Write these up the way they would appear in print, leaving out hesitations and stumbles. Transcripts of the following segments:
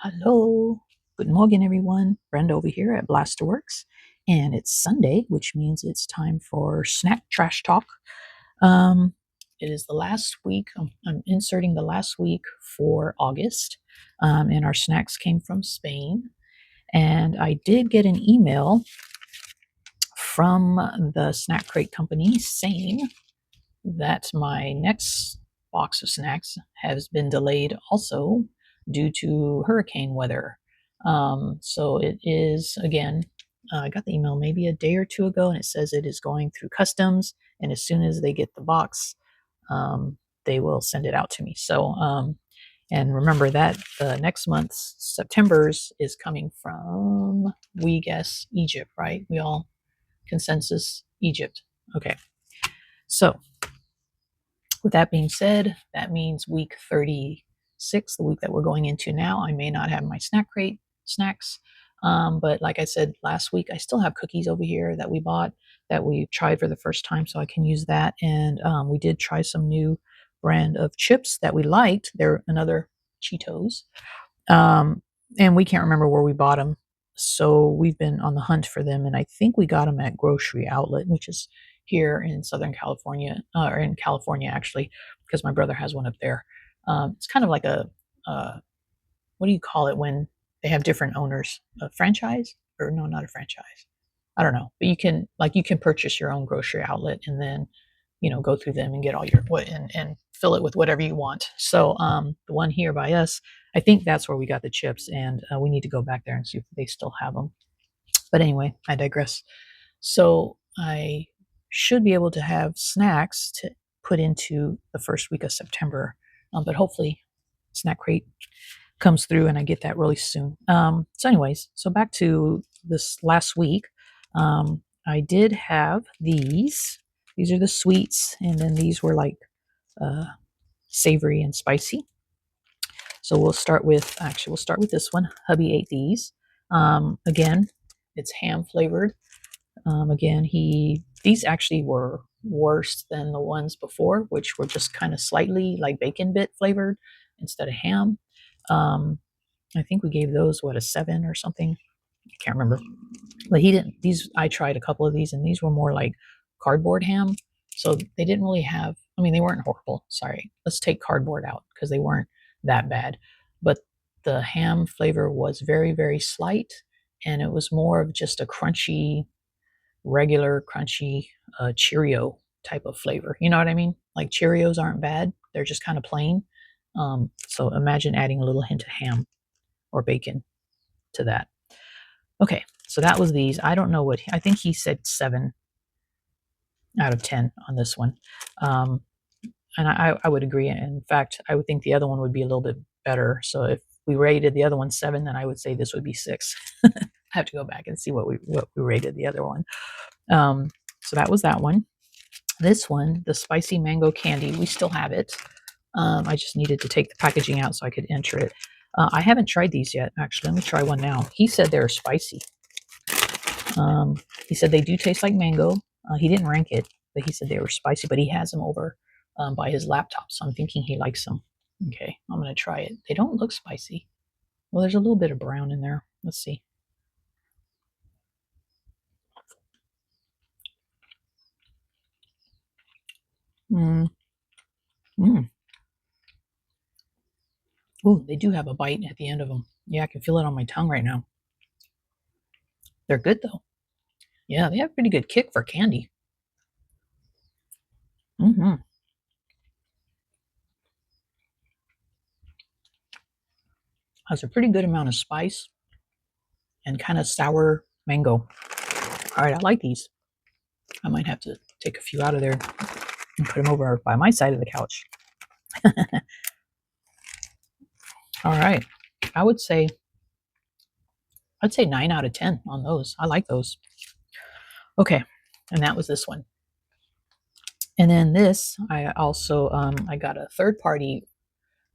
Hello. Good morning, everyone. Brenda over here at Blasterworks. And it's Sunday, which means it's time for snack trash talk. Um, it is the last week. I'm inserting the last week for August. And our snacks came from Spain. And I did get an email from the snack crate company saying that my next box of snacks has been delayed also due to hurricane weather. So it is, again, I got the email maybe a day or two ago, and it says it is going through customs, and as soon as they get the box, they will send it out to me. So, and remember that the next month's September's is coming from, we guess, Egypt, right? We all consensus Egypt. Okay. So with that being said, that means week 36, the week that we're going into now, I may not have my snack crate snacks. But like I said last week, I still have cookies over here that we bought that we tried for the first time, so I can use that. And we did try some new brand of chips that we liked. They're another Cheetos. And we can't remember where we bought them. So we've been on the hunt for them, and I think we got them at Grocery Outlet, which is here in Southern California, or in California actually, because my brother has one up there. It's kind of like a, what do you call it when they have different owners? A franchise? Or no, not a franchise. I don't know, but you can purchase your own grocery outlet and then go through them and get all your what and fill it with whatever you want. So the one here by us, I think that's where we got the chips, and we need to go back there and see if they still have them. But anyway, I digress. So I should be able to have snacks to put into the first week of September, but hopefully snack crate comes through and I get that really soon. So anyways, so back to this last week, I did have these. These are the sweets, and then these were like savory and spicy. So we'll start with this one. Hubby ate these. Again, it's ham flavored. Again, these actually were worse than the ones before, which were just kind of slightly like bacon bit flavored instead of ham. I think we gave those a 7 or something. I can't remember. But he didn't. These I tried a couple of these, and these were more like cardboard ham. So they didn't really have. I mean, they weren't horrible. Sorry, let's take cardboard out because they weren't that bad. But the ham flavor was very, very slight, and it was more of just a crunchy, regular crunchy Cheerio type of flavor. You know what I mean? Like Cheerios aren't bad; they're just kind of plain. So imagine adding a little hint of ham or bacon to that. Okay, so that was these. I don't know what I think he said 7 out of 10 on this one. And I would agree. In fact, I would think the other one would be a little bit better. So if we rated the other one 7, then I would say this would be 6. I have to go back and see what we rated the other one. So that was that one. This one, the spicy mango candy, we still have it. I just needed to take the packaging out so I could enter it. I haven't tried these yet, actually. Let me try one now. He said they're spicy. He said they do taste like mango. He didn't rank it, but he said they were spicy, but he has them over by his laptop, so I'm thinking he likes them. Okay, I'm going to try it. They don't look spicy. Well, there's a little bit of brown in there. Let's see. Mm. Mm. Oh, they do have a bite at the end of them. Yeah, I can feel it on my tongue right now. They're good, though. Yeah, they have a pretty good kick for candy. Mm-hmm. Has a pretty good amount of spice and kind of sour mango. All right, I like these. I might have to take a few out of there and put them over by my side of the couch. All right. I'd say 9 out of 10 on those. I like those. Okay. And that was this one. And then this, I also I got a third party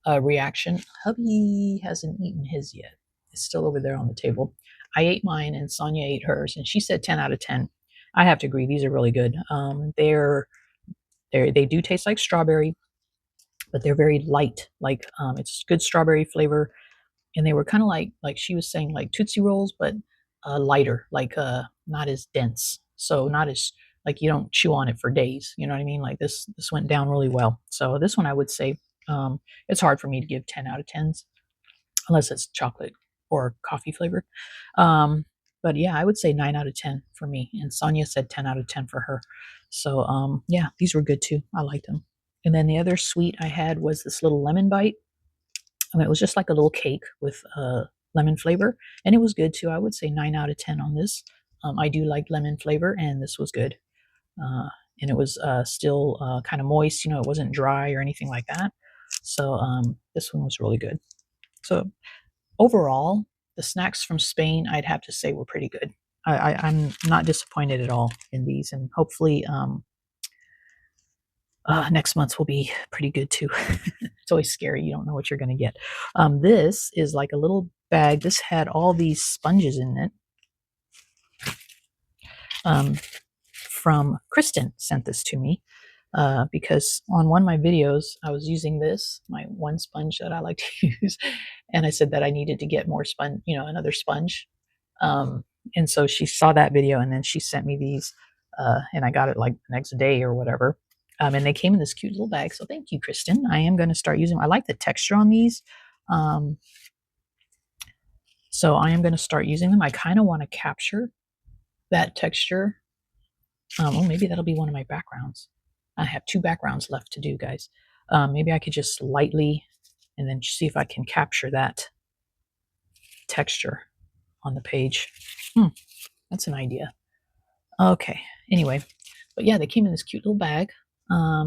reaction. Hubby hasn't eaten his yet. It's still over there on the table. I ate mine and Sonia ate hers, and she said 10 out of 10. I have to agree. These are really good. They do taste like strawberry, but they're very light. Like it's good strawberry flavor. and they were kind of like she was saying, like Tootsie Rolls, but lighter, like not as dense, so not as like you don't chew on it for days. You know what I mean? Like this went down really well. So this one I would say it's hard for me to give 10 out of 10s unless it's chocolate or coffee flavored. Um, but yeah, I would say 9 out of 10 for me. And Sonia said 10 out of 10 for her. So yeah, these were good too. I liked them. And then the other sweet I had was this little lemon bite. I mean, it was just like a little cake with lemon flavor, and it was good too. I would say 9 out of 10 on this. I do like lemon flavor, and this was good. Uh, and it was still kind of moist. You know, it wasn't dry or anything like that. So this one was really good. So overall, the snacks from Spain, I'd have to say, were pretty good. I'm not disappointed at all in these, and hopefully next month's will be pretty good too. It's always scary. You don't know what you're going to get. This is like a little bag. This had all these sponges in it. From Kristen sent this to me because on one of my videos, I was using this, my one sponge that I like to use, and I said that I needed to get more sponge, you know, another sponge. And so she saw that video, and then she sent me these, and I got it like the next day or whatever. And they came in this cute little bag. So thank you, Kristen. I am going to start using them. I like the texture on these. So I am going to start using them. I kind of want to capture that texture. Oh, maybe that'll be one of my backgrounds. I have 2 backgrounds left to do, guys. Maybe I could just lightly, and then see if I can capture that texture on the page. That's an idea. Okay, anyway, but yeah, they came in this cute little bag.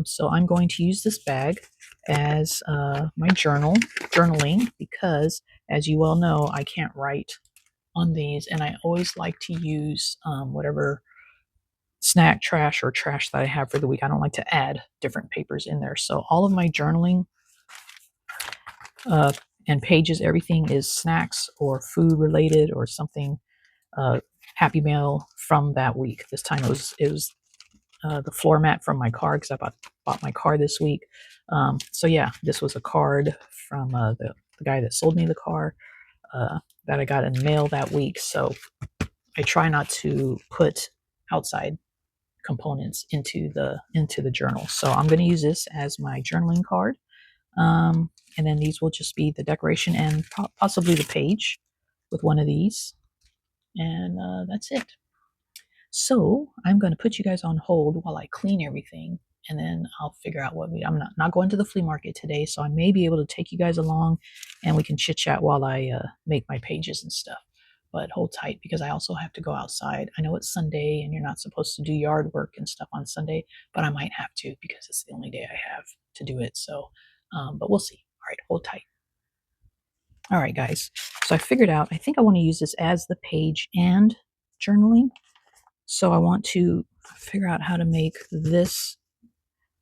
So I'm going to use this bag as my journaling, because as you well know, I can't write on these, and I always like to use whatever snack trash or trash that I have for the week. I don't like to add different papers in there. So all of my journaling and pages, everything is snacks or food related or something Happy Meal from that week. This time it was the floor mat from my car, because I bought my car this week. So yeah, this was a card from the guy that sold me the car that I got in the mail that week. So I try not to put outside components into the journal. So I'm going to use this as my journaling card. And then these will just be the decoration and possibly the page with one of these. And that's it. So I'm going to put you guys on hold while I clean everything, and then I'll figure out what I'm not going to the flea market today, so I may be able to take you guys along, and we can chit chat while I make my pages and stuff. But hold tight, because I also have to go outside. I know it's Sunday and you're not supposed to do yard work and stuff on Sunday, but I might have to, because it's the only day I have to do it. So, but we'll see. All right, hold tight. All right, guys. So I figured out, I think I want to use this as the page and journaling. So I want to figure out how to make this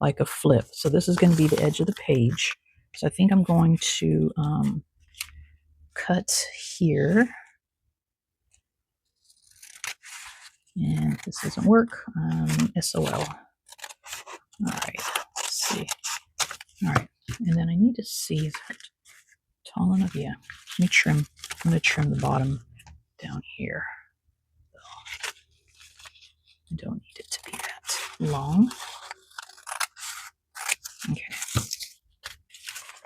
like a flip. So this is going to be the edge of the page. So I think I'm going to cut here. And this doesn't work. SOL. All right, let's see. All right, and then I need to see, is that tall enough? Yeah, let me trim. I'm going to trim the bottom down here. I don't need it to be that long. Okay.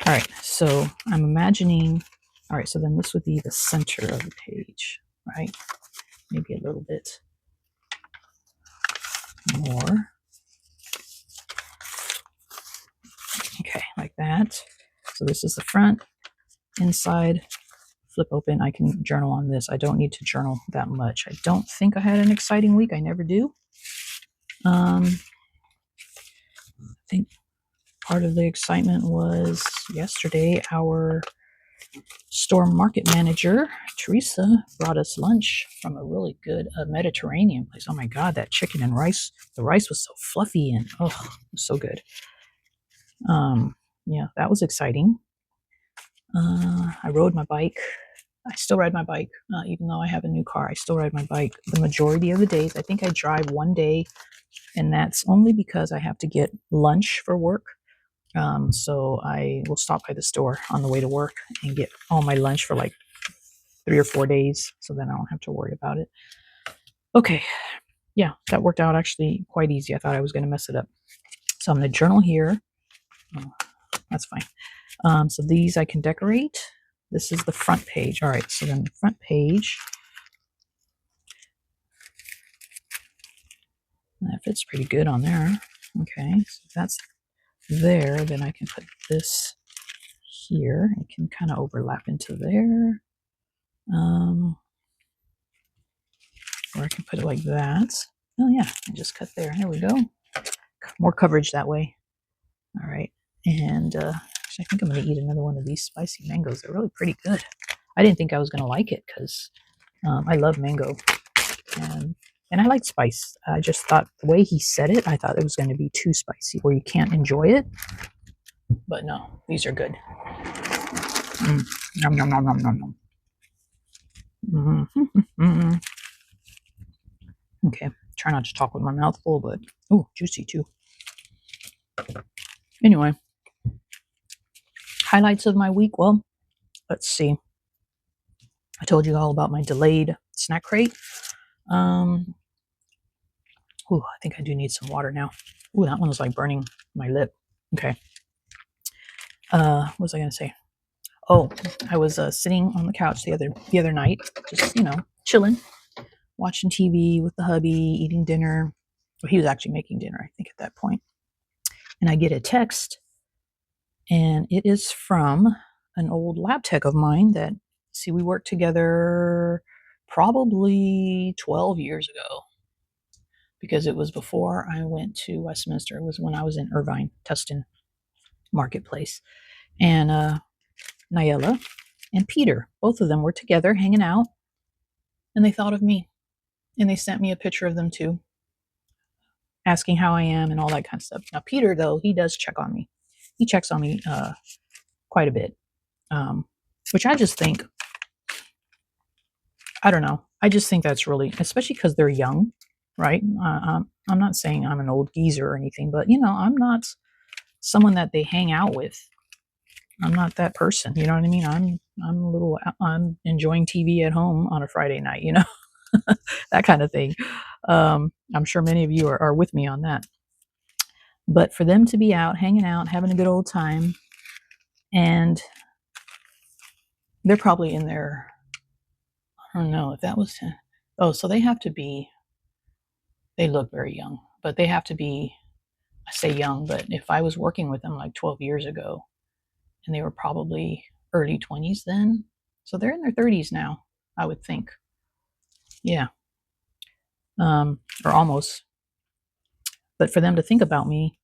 All right, so I'm imagining, all right, so then this would be the center of the page, right? Maybe a little bit more. Okay, like that. So this is the front, inside, flip open. I can journal on this. I don't need to journal that much. I don't think I had an exciting week. I never do. I think part of the excitement was yesterday, our store market manager, Teresa, brought us lunch from a really good Mediterranean place. Oh my God, that chicken and rice. The rice was so fluffy and oh, it was so good. Yeah, that was exciting. I rode my bike. I still ride my bike, even though I have a new car. I still ride my bike the majority of the days. I think I drive one day, and that's only because I have to get lunch for work. So I will stop by the store on the way to work and get all my lunch for like 3 or 4 days, so then I don't have to worry about it. Okay, yeah, that worked out actually quite easy. I thought I was going to mess it up. So I'm going to journal here. Oh, that's fine. So these I can decorate. This is the front page. All right, so then the front page, that fits pretty good on there. Okay, so if that's there, then I can put this here. It can kind of overlap into there. Or I can put it like that. Oh yeah, I just cut there. There we go. More coverage that way. All right. And actually, I think I'm going to eat another one of these spicy mangoes. They're really pretty good. I didn't think I was going to like it because I love mango. And I like spice. I just thought the way he said it, I thought it was going to be too spicy where you can't enjoy it. But no, these are good. Nom, nom, nom, nom, nom, nom. Mm-hmm. Okay, try not to talk with my mouth full, but oh, juicy too. Anyway, highlights of my week. Well, let's see. I told you all about my delayed snack crate. I think I do need some water now. Ooh, that one was like burning my lip. Okay. What was I gonna say? Oh, I was sitting on the couch the other night, just chilling, watching TV with the hubby, eating dinner. Well, he was actually making dinner, I think, at that point. And I get a text, and it is from an old lab tech of mine that, see, we worked together probably 12 years ago, because it was before I went to Westminster. It was when I was in Irvine, Tustin Marketplace. And Nyella and Peter, both of them were together hanging out, and they thought of me. And they sent me a picture of them too, asking how I am and all that kind of stuff. Now, Peter, though, he does check on me. He checks on me quite a bit, which I just think, I don't know. I just think that's really, especially because they're young, right? I'm not saying I'm an old geezer or anything, but, I'm not someone that they hang out with. I'm not that person. You know what I mean? I'm enjoying TV at home on a Friday night, that kind of thing. I'm sure many of you are with me on that. But for them to be out, hanging out, having a good old time, and they're probably in their, I don't know if that was, so they have to be, they look very young, but they have to be, I say young, but if I was working with them like 12 years ago, and they were probably early 20s then, so they're in their 30s now, I would think. Yeah. Or almost. But for them to think about me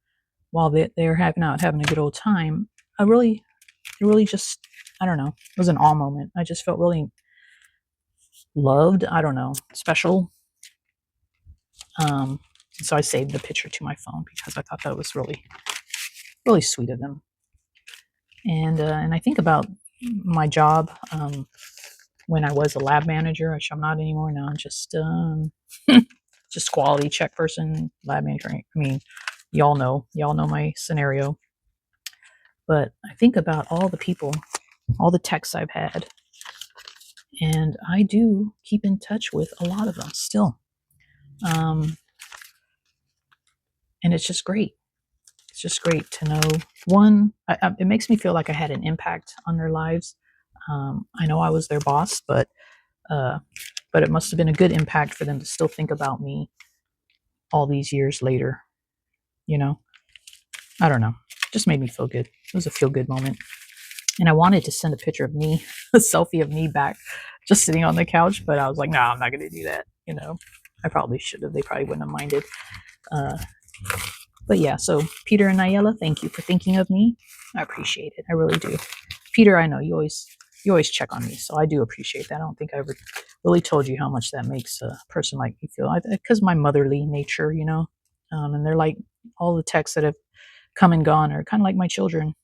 while they're having a good old time, it really just, I don't know, it was an awe moment. I just felt really loved, I don't know, special. So I saved the picture to my phone because I thought that was really, really sweet of them. And I think about my job when I was a lab manager, which I'm not anymore now. I'm just just quality check person, lab manager. I mean, y'all know my scenario. But I think about all the people, all the techs I've had, and I do keep in touch with a lot of them still. And it's just great. It's just great to know. One, it makes me feel like I had an impact on their lives. I know I was their boss, but it must have been a good impact for them to still think about me all these years later. I don't know. It just made me feel good. It was a feel good moment. And I wanted to send a picture of me, a selfie of me back, just sitting on the couch, but I was like, no, I'm not going to do that. I probably should have. They probably wouldn't have minded. But yeah, so Peter and Nyella, thank you for thinking of me. I appreciate it. I really do. Peter, I know you always check on me, so I do appreciate that. I don't think I ever really told you how much that makes a person like me feel, because my motherly nature, and they're like all the texts that have come and gone are kind of like my children.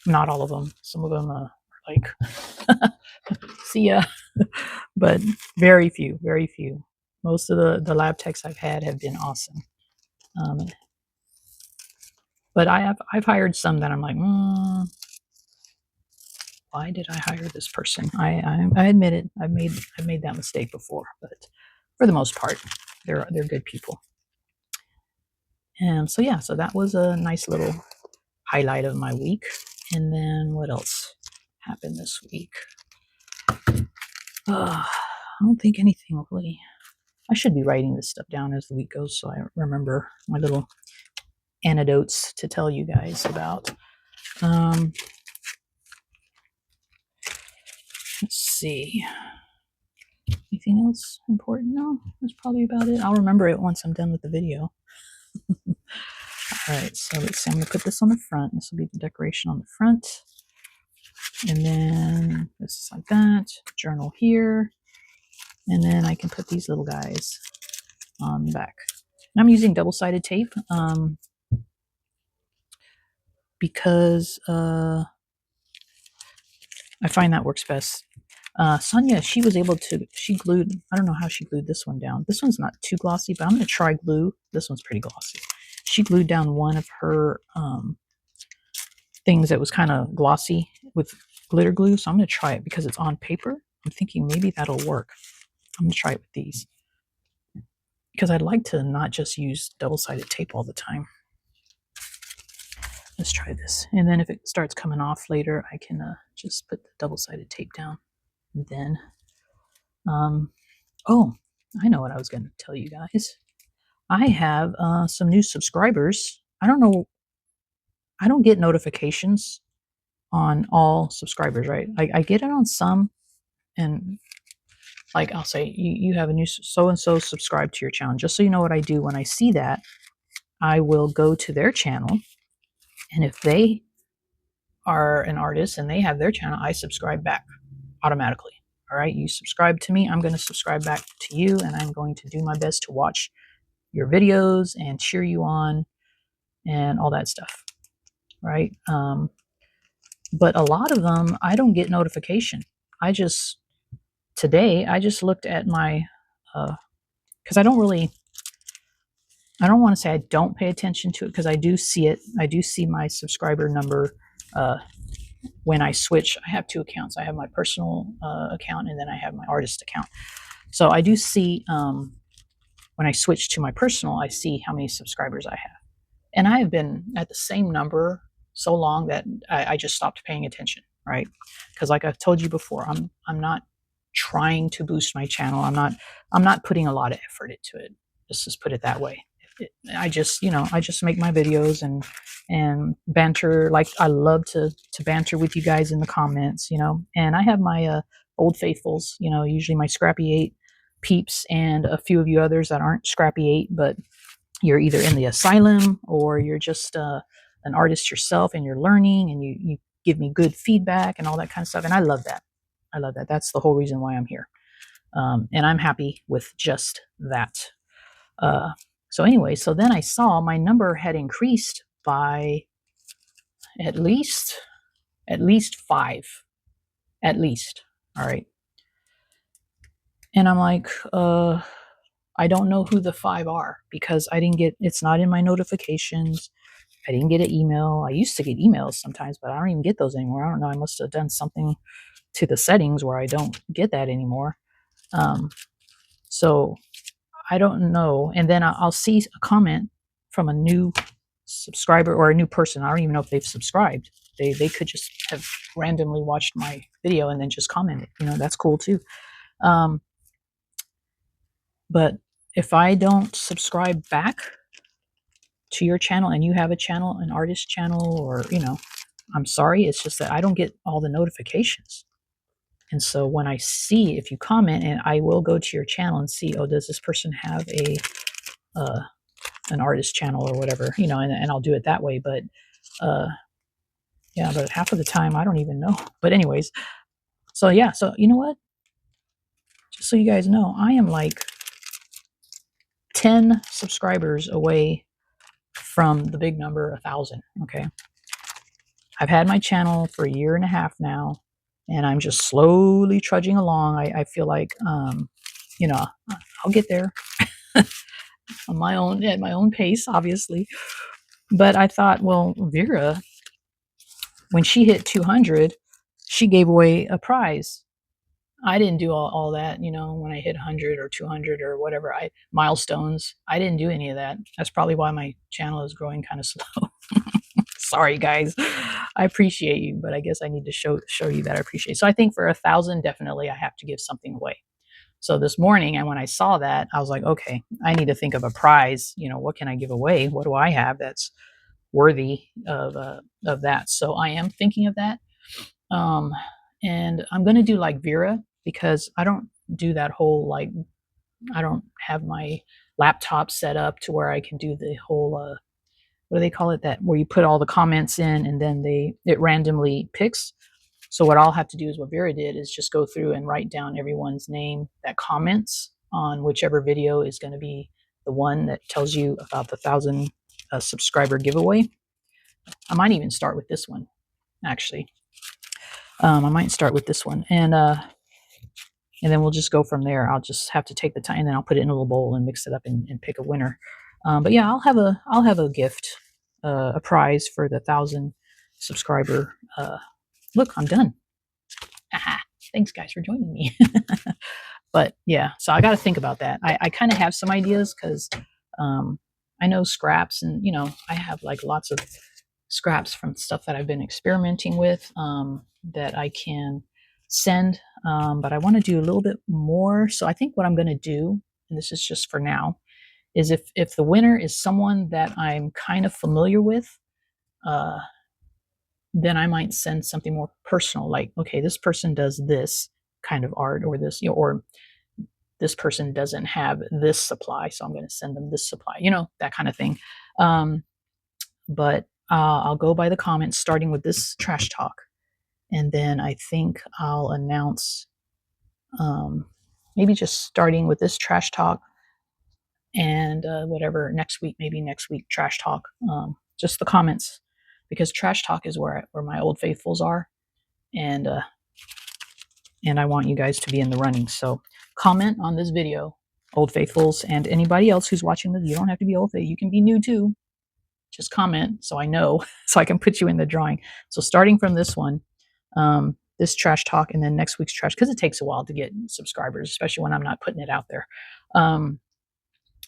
Not all of them. Some of them are like, see ya. But very few. Most of the lab techs I've had have been awesome. But I've hired some that I'm like, why did I hire this person? I admit it. I've made that mistake before, but for the most part, they're good people. And so yeah, so that was a nice little highlight of my week. And then what else happened this week? I don't think anything really. I should be writing this stuff down as the week goes, so I remember my little anecdotes to tell you guys about. Let's see. Anything else important? No, that's probably about it. I'll remember it once I'm done with the video. All right, so let's see. I'm going to put this on the front. This will be the decoration on the front. And then this is like that. Journal here. And then I can put these little guys on the back. And I'm using double-sided tape because I find that works best. Sonia, she was able to, she glued, I don't know how she glued this one down. This one's not too glossy, but I'm going to try glue. This one's pretty glossy. She glued down one of her things that was kind of glossy with glitter glue. So I'm going to try it because it's on paper. I'm thinking maybe that'll work. I'm going to try it with these because I'd like to not just use double-sided tape all the time. Let's try this. And then if it starts coming off later, I can just put the double-sided tape down. And then, oh, I know what I was going to tell you guys. I have some new subscribers. I don't know. I don't get notifications on all subscribers, right? I get it on some, and like I'll say, you have a new so-and-so subscribed to your channel. Just so you know what I do when I see that, I will go to their channel, and if they are an artist and they have their channel, I subscribe back automatically. All right, you subscribe to me, I'm going to subscribe back to you, and I'm going to do my best to watch your videos and cheer you on and all that stuff, right? But a lot of them, I don't get notification. Today, I just looked at my, because I don't want to say I don't pay attention to it because I do see it. I do see my subscriber number when I switch. I have two accounts. I have my personal account and then I have my artist account. So I do see when I switch to my personal, I see how many subscribers I have. And I have been at the same number so long that I just stopped paying attention, right? Because like I've told you before, I'm not trying to boost my channel. I'm not putting a lot of effort into it. Let's just put it that way. I just make my videos and banter. Like I love to banter with you guys in the comments, and I have my old faithfuls, usually my Scrappy 8 peeps and a few of you others that aren't Scrappy 8, but you're either in the asylum or you're just an artist yourself and you're learning and you give me good feedback and all that kind of stuff. And I love that. That's the whole reason why I'm here. And I'm happy with just that. So anyway, so then I saw my number had increased by at least 5, at least. All right. And I'm like, I don't know who the 5 are because it's not in my notifications. I didn't get an email. I used to get emails sometimes, but I don't even get those anymore. I don't know. I must have done something to the settings where I don't get that anymore. So I don't know. And then I'll see a comment from a new subscriber or a new person. I don't even know if they've subscribed. They could just have randomly watched my video and then just commented. That's cool too. But if I don't subscribe back to your channel and you have a channel, an artist channel, or, I'm sorry, it's just that I don't get all the notifications. And so when I see, if you comment, and I will go to your channel and see, oh, does this person have an artist channel or whatever, and I'll do it that way. But yeah, but half of the time I don't even know. But anyways, so yeah, so you know what? Just so you guys know, I am like 10 subscribers away from the big number 1,000. Okay. I've had my channel for 1.5 years now, and I'm just slowly trudging along. I feel like, I'll get there on at my own pace, obviously. But I thought, well, Vera, when she hit 200, she gave away a prize. I didn't do all that, when I hit 100 or 200 or whatever, milestones. I didn't do any of that. That's probably why my channel is growing kind of slow. Sorry, guys. I appreciate you, but I guess I need to show you that I appreciate. So I think for 1,000, definitely I have to give something away. So this morning, and when I saw that, I was like, okay, I need to think of a prize. What can I give away? What do I have that's worthy of that? So I am thinking of that. And I'm going to do like Vera, because I don't do that whole, like, I don't have my laptop set up to where I can do the whole, what do they call it, that where you put all the comments in and then it randomly picks. So what I'll have to do is what Vera did, is just go through and write down everyone's name that comments on whichever video is going to be the one that tells you about the 1,000 subscriber giveaway. I might even start with this one, actually. I might start with this one, and then we'll just go from there. I'll just have to take the time, and then I'll put it in a little bowl and mix it up and pick a winner. But yeah, I'll have a gift, a prize for the 1,000 subscriber. Look, I'm done. Aha. Thanks, guys, for joining me. But yeah, so I got to think about that. I kind of have some ideas, because I know scraps, and I have like lots of scraps from stuff that I've been experimenting with, that I can send. But I want to do a little bit more. So I think what I'm going to do, and this is just for now, is if the winner is someone that I'm kind of familiar with, uh, then I might send something more personal, like, okay, this person does this kind of art, or this, or this person doesn't have this supply, so I'm going to send them this supply, that kind of thing. But I'll go by the comments, starting with this trash talk, and then I think I'll announce, maybe just starting with this trash talk, and whatever next week, maybe next week trash talk, just the comments, because trash talk is where my old faithfuls are, and I want you guys to be in the running. So comment on this video, old faithfuls, and anybody else who's watching this. You don't have to be old faithful, you can be new too. Just comment so I know, so I can put you in the drawing. So starting from this one, this trash talk, and then next week's trash, because it takes a while to get subscribers, especially when I'm not putting it out there.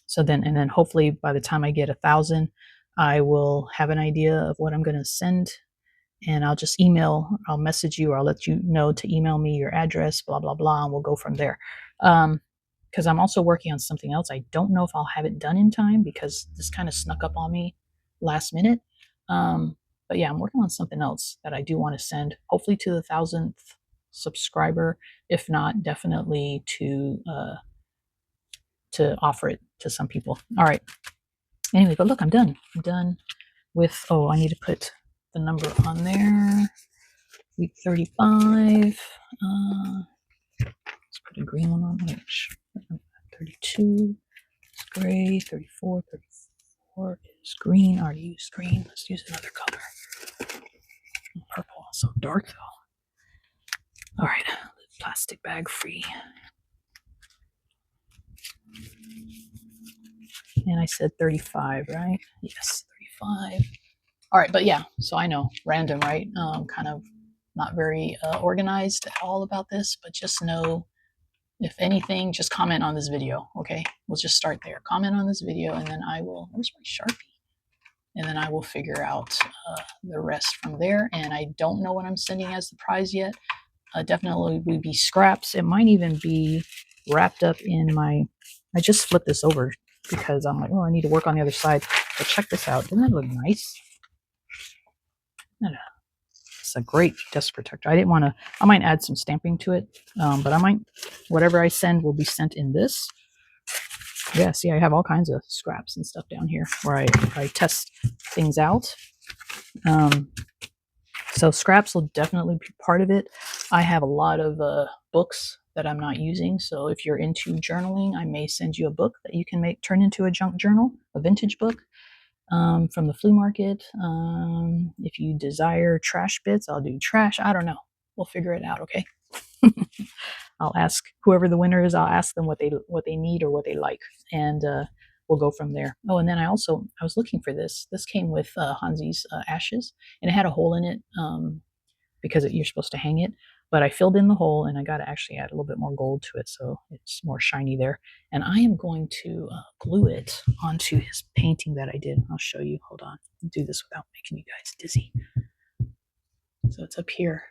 So then hopefully by the time I get 1,000, I will have an idea of what I'm going to send, and I'll just I'll message you, or I'll let you know to email me your address, blah, blah, blah, and we'll go from there. Because I'm also working on something else. I don't know if I'll have it done in time, because this kind of snuck up on me last minute. But yeah, I'm working on something else that I do want to send, hopefully to the 1,000th subscriber. If not, definitely to offer it to some people. All right. Anyway, but look, I'm done. I'm done with, I need to put the number on there. Week 35. Let's put a green one on. 32 is gray. 34 is green. I already used green. Let's use another color. Purple, so dark though. All right, plastic bag free. And I said 35, right? Yes, 35. All right, but yeah, so I know, random, right? Kind of not very organized at all about this, but just know, if anything, just comment on this video, okay? We'll just start there. Comment on this video, and then where's my Sharpie? And then I will figure out the rest from there. And I don't know what I'm sending as the prize yet. Definitely would be scraps. It might even be wrapped up in I just flipped this over because I'm like, I need to work on the other side. But check this out. Doesn't that look nice? It's a great desk protector. I might add some stamping to it, but whatever I send will be sent in this. Yeah, see, I have all kinds of scraps and stuff down here where I test things out. So scraps will definitely be part of it. I have a lot of books that I'm not using. So if you're into journaling, I may send you a book that you can turn into a junk journal, a vintage book from the flea market. If you desire trash bits, I'll do trash. I don't know. We'll figure it out, okay? I'll ask whoever the winner is. I'll ask them what they need or what they like, and we'll go from there. Oh, and then I was looking for this. This came with Hansi's ashes, and it had a hole in it because you're supposed to hang it. But I filled in the hole, and I got to actually add a little bit more gold to it, so it's more shiny there. And I am going to glue it onto his painting that I did. I'll show you. Hold on. I'll do this without making you guys dizzy. So it's up here.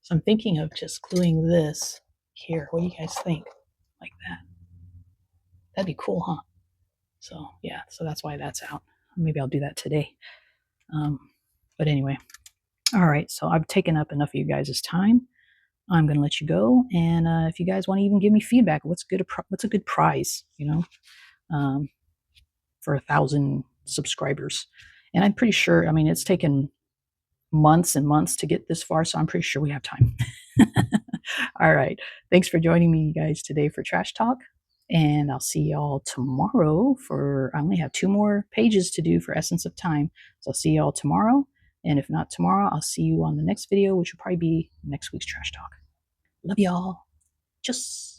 So I'm thinking of just gluing this here. What do you guys think? Like that. That'd be cool, huh? So yeah, so that's why that's out. Maybe I'll do that today. But anyway, all right. So I've taken up enough of you guys' time. I'm going to let you go. And if you guys want to even give me feedback, what's a good prize, for 1,000 subscribers? And I'm pretty sure. I mean, it's taken months and months to get this far, so I'm pretty sure we have time. All right. Thanks for joining me, guys, today for Trash Talk. And I'll see y'all tomorrow I only have 2 more pages to do for Essence of Time. So I'll see y'all tomorrow. And if not tomorrow, I'll see you on the next video, which will probably be next week's Trash Talk. Love y'all. Tschüss.